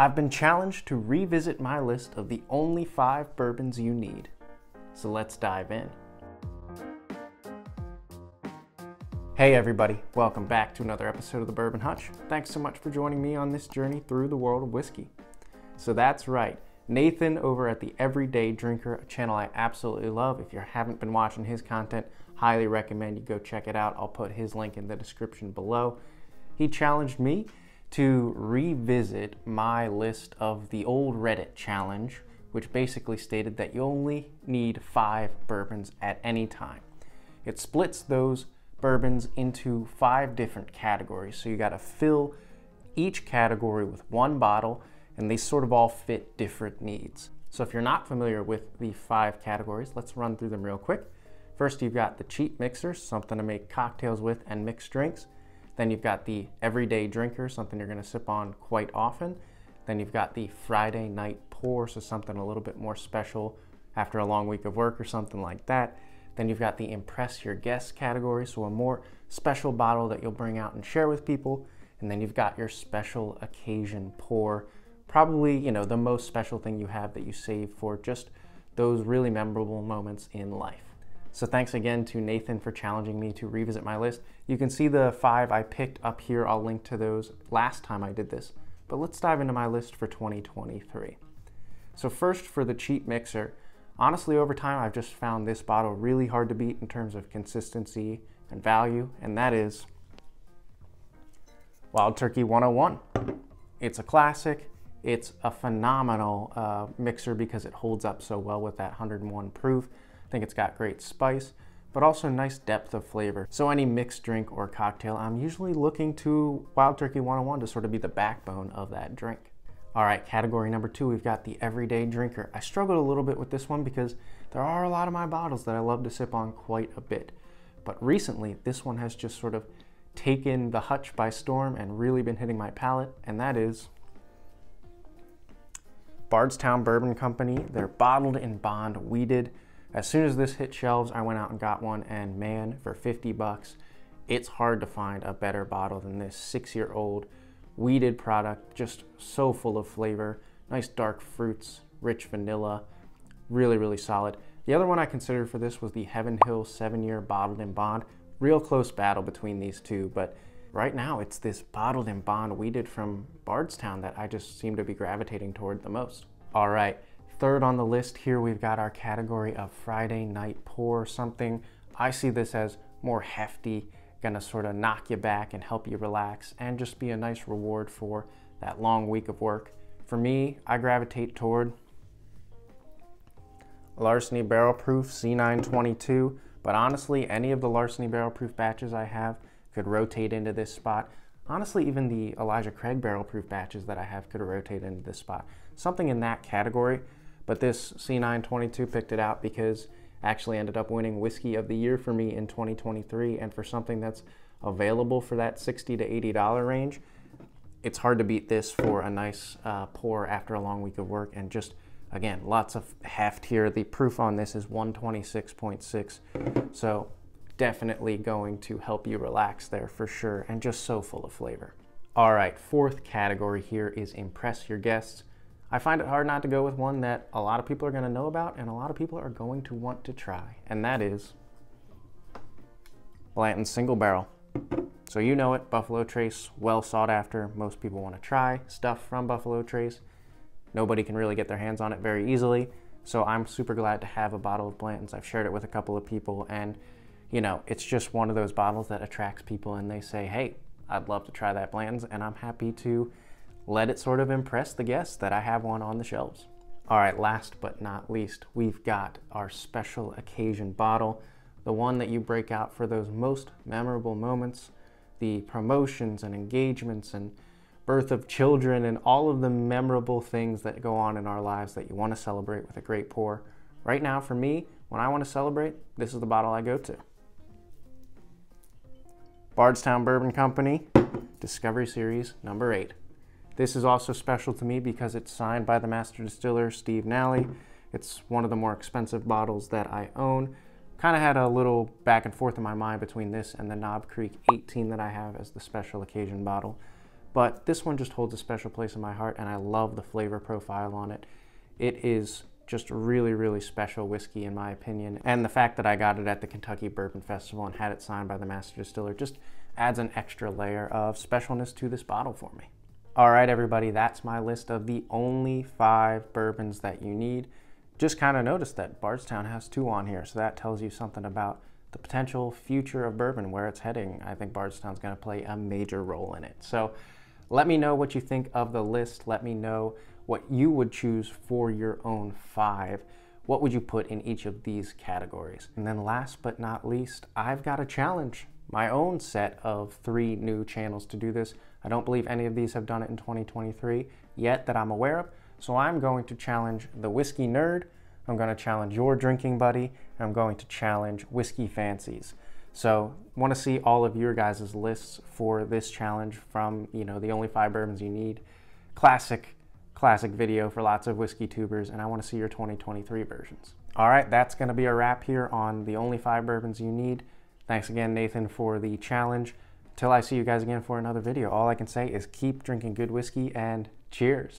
I've been challenged to revisit my list of the only 5 bourbons you need. So let's dive in. Hey everybody, welcome back to another episode of the Bourbon Hutch. Thanks so much for joining me on this journey through the world of whiskey. So that's right, Nathan over at the Everyday Drinker, a channel I absolutely love. If you haven't been watching his content, highly recommend you go check it out. I'll put his link in the description below. He challenged me to revisit my list of the old Reddit challenge, which basically stated that you only need 5 bourbons at any time. It splits those bourbons into 5 different categories. So you got to fill each category with 1 bottle, and they sort of all fit different needs. So if you're not familiar with the 5 categories, let's run through them real quick. First, you've got the cheap mixers, something to make cocktails with and mix drinks. Then you've got the everyday drinker, something you're going to sip on quite often. Then you've got the Friday night pour, so something a little bit more special after a long week of work or something like that. Then you've got the impress your guests category, so a more special bottle that you'll bring out and share with people. And then you've got your special occasion pour, probably, the most special thing you have that you save for just those really memorable moments in life. So thanks again to Nathan for challenging me to revisit my list. You can see the 5 I picked up here. I'll link to those last time I did this. But let's dive into my list for 2023. So first, for the cheap mixer, honestly over time I've just found this bottle really hard to beat in terms of consistency and value, and that is Wild Turkey 101. It's a classic. It's a phenomenal mixer because it holds up so well with that 101 proof. I think it's got great spice, but also nice depth of flavor. So any mixed drink or cocktail, I'm usually looking to Wild Turkey 101 to sort of be the backbone of that drink. All right, category number 2, we've got the everyday drinker. I struggled a little bit with this one because there are a lot of my bottles that I love to sip on quite a bit. But recently, this one has just sort of taken the hutch by storm and really been hitting my palate, and that is Bardstown Bourbon Company. They're bottled in bond wheated. As soon as this hit shelves, I went out and got one, and man, for 50 bucks, it's hard to find a better bottle than this 6-year-old wheated product, just so full of flavor, nice dark fruits, rich vanilla, really, really solid. The other one I considered for this was the Heaven Hill 7-year bottled in bond. Real close battle between these two, but right now it's this bottled in bond wheated from Bardstown that I just seem to be gravitating toward the most. All right. Third on the list here, we've got our category of Friday night pour, something I see this as more hefty, gonna sort of knock you back and help you relax and just be a nice reward for that long week of work. For me, I gravitate toward Larceny Barrel Proof C922, but honestly, any of the Larceny Barrel Proof batches I have could rotate into this spot. Honestly, even the Elijah Craig Barrel Proof batches that I have could rotate into this spot. Something in that category. But this C922 picked it out because actually ended up winning Whiskey of the Year for me in 2023, and for something that's available for that $60 to $80 range, it's hard to beat this for a nice pour after a long week of work, and just, again, lots of heft here. The proof on this is 126.6, so definitely going to help you relax there for sure, and just so full of flavor. All right, 4th category here is Impress Your Guests. I find it hard not to go with one that a lot of people are going to know about and a lot of people are going to want to try, and that is Blanton Single Barrel. So you know it, Buffalo Trace, well sought after. Most people want to try stuff from Buffalo Trace. Nobody can really get their hands on it very easily, so I'm super glad to have a bottle of Blanton's. I've shared it with a couple of people, and it's just one of those bottles that attracts people and they say, hey, I'd love to try that Blanton's, and I'm happy to let it sort of impress the guests that I have one on the shelves. All right, last but not least, we've got our special occasion bottle, the one that you break out for those most memorable moments, the promotions and engagements and birth of children and all of the memorable things that go on in our lives that you want to celebrate with a great pour. Right now, for me, when I want to celebrate, this is the bottle I go to. Bardstown Bourbon Company, Discovery Series number 8. This is also special to me because it's signed by the master distiller, Steve Nally. It's one of the more expensive bottles that I own. Kind of had a little back and forth in my mind between this and the Knob Creek 18 that I have as the special occasion bottle. but this one just holds a special place in my heart, and I love the flavor profile on it. It is just really, really special whiskey in my opinion, and the fact that I got it at the Kentucky Bourbon Festival and had it signed by the master distiller just adds an extra layer of specialness to this bottle for me. All right, everybody, that's my list of the only 5 bourbons that you need. Just kind of noticed that Bardstown has 2 on here, so that tells you something about the potential future of bourbon, where it's heading. I think Bardstown's going to play a major role in it. So let me know what you think of the list. Let me know what you would choose for your own 5. What would you put in each of these categories? And then last but not least, I've got a challenge. My own set of 3 new channels to do this. I don't believe any of these have done it in 2023 yet that I'm aware of. So I'm going to challenge the Whiskey Nerd. I'm going to challenge Your Drinking Buddy. And I'm going to challenge Whiskey Fancies. So want to see all of your guys' lists for this challenge from, the only 5 bourbons you need. Classic video for lots of whiskey tubers, and I want to see your 2023 versions. All right, that's going to be a wrap here on the only 5 bourbons you need. Thanks again, Nathan, for the challenge. Till I see you guys again for another video, all I can say is keep drinking good whiskey and cheers.